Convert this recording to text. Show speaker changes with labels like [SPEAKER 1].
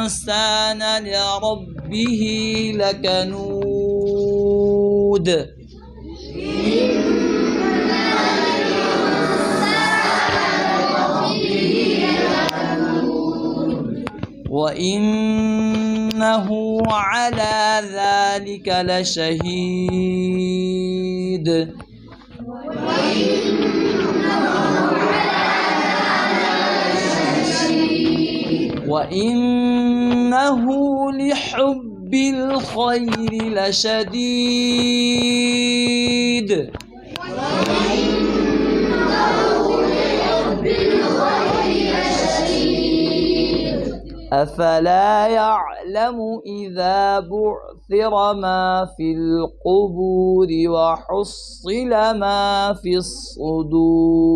[SPEAKER 1] الإنسان لربه لكنود وإنه على ذلك لشهيد وإنه لحب الخير لشديد أفلا يعلم إذا بعثر ما في القبور وحصل ما في الصدور